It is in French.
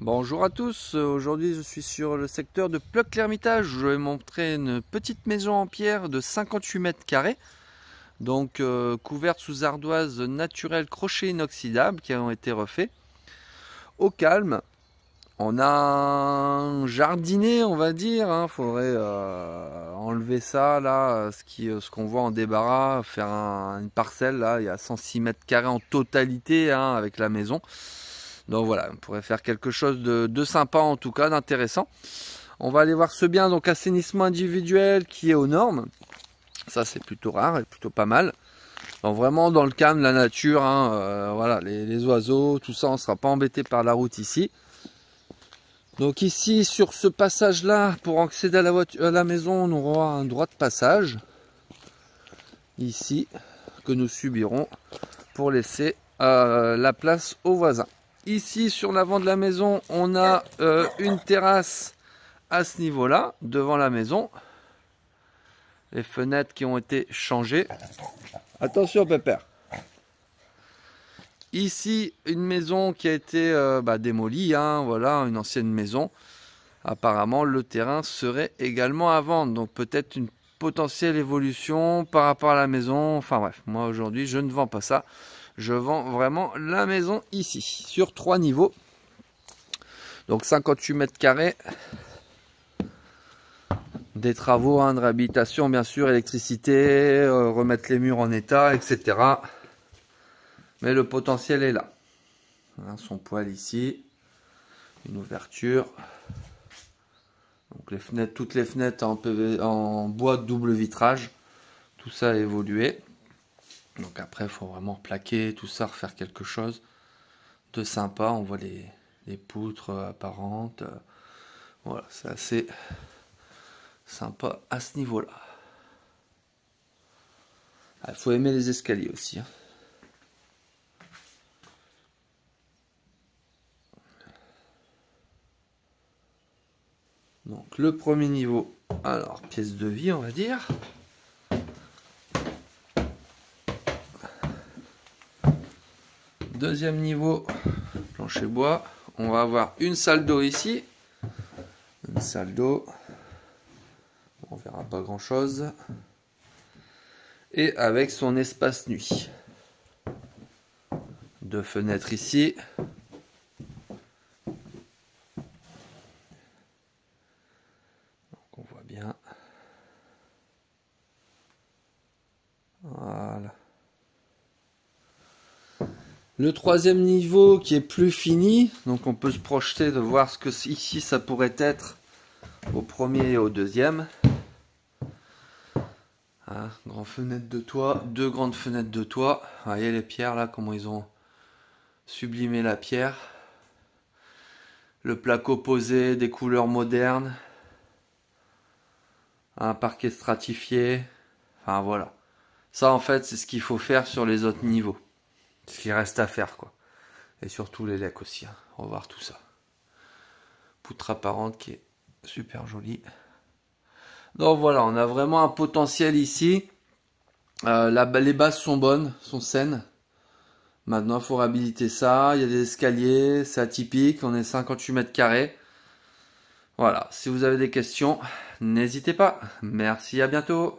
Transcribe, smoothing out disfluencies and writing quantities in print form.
Bonjour à tous, aujourd'hui je suis sur le secteur de Ploc-l'Hermitage. Je vais montrer une petite maison en pierre de 58 mètres carrés, donc couverte sous ardoises naturelles crochet inoxydable qui ont été refaits au calme. On a un jardinet, on va dire, faudrait enlever ça là, ce qu'on voit en débarras, faire une parcelle là, il y a 106 mètres carrés en totalité avec la maison. Donc voilà, on pourrait faire quelque chose de sympa en tout cas, d'intéressant. On va aller voir ce bien, donc assainissement individuel qui est aux normes. Ça c'est plutôt rare et plutôt pas mal. Donc vraiment dans le calme, la nature, voilà, les oiseaux, tout ça, on ne sera pas embêté par la route ici. Donc ici sur ce passage là, pour accéder à la maison, on aura un droit de passage. Ici, que nous subirons pour laisser la place aux voisins. Ici sur l'avant de la maison, on a une terrasse à ce niveau-là, devant la maison. Les fenêtres qui ont été changées. Attention Pépère. Ici, une maison qui a été démolie, voilà, une ancienne maison. Apparemment, le terrain serait également à vendre, donc peut-être une potentielle évolution par rapport à la maison. Enfin bref, moi aujourd'hui, je ne vends pas ça. Je vends vraiment la maison ici, sur 3 niveaux. Donc 58 mètres carrés. Des travaux de réhabilitation, bien sûr, électricité, remettre les murs en état, etc. Mais le potentiel est là. Son poêle ici. Une ouverture. Donc les fenêtres, toutes les fenêtres en bois de double vitrage. Tout ça a évolué. Donc après, il faut vraiment plaquer tout ça, refaire quelque chose de sympa. On voit les poutres apparentes. Voilà, c'est assez sympa à ce niveau-là. Il faut aimer les escaliers aussi. Donc le premier niveau, alors pièce de vie on va dire. Deuxième niveau, plancher bois. On va avoir une salle d'eau ici. Une salle d'eau. On verra pas grand chose. Et avec son espace nuit. Deux fenêtres ici. Donc on voit bien. Voilà. Le troisième niveau qui est plus fini, donc on peut se projeter de voir ce que ici ça pourrait être au premier et au deuxième. Grande fenêtre de toit, deux grandes fenêtres de toit. Vous voyez les pierres là, comment ils ont sublimé la pierre. Le placo posé, des couleurs modernes. Un parquet stratifié. Enfin voilà. Ça en fait c'est ce qu'il faut faire sur les autres niveaux. Ce qui reste à faire quoi. Et surtout les lecs aussi. On va voir tout ça. Poutre apparente qui est super jolie. Donc voilà, on a vraiment un potentiel ici. Les bases sont bonnes, sont saines. Maintenant, il faut réhabiliter ça. Il y a des escaliers, c'est atypique. On est 58 mètres carrés. Voilà, si vous avez des questions, n'hésitez pas. Merci, à bientôt.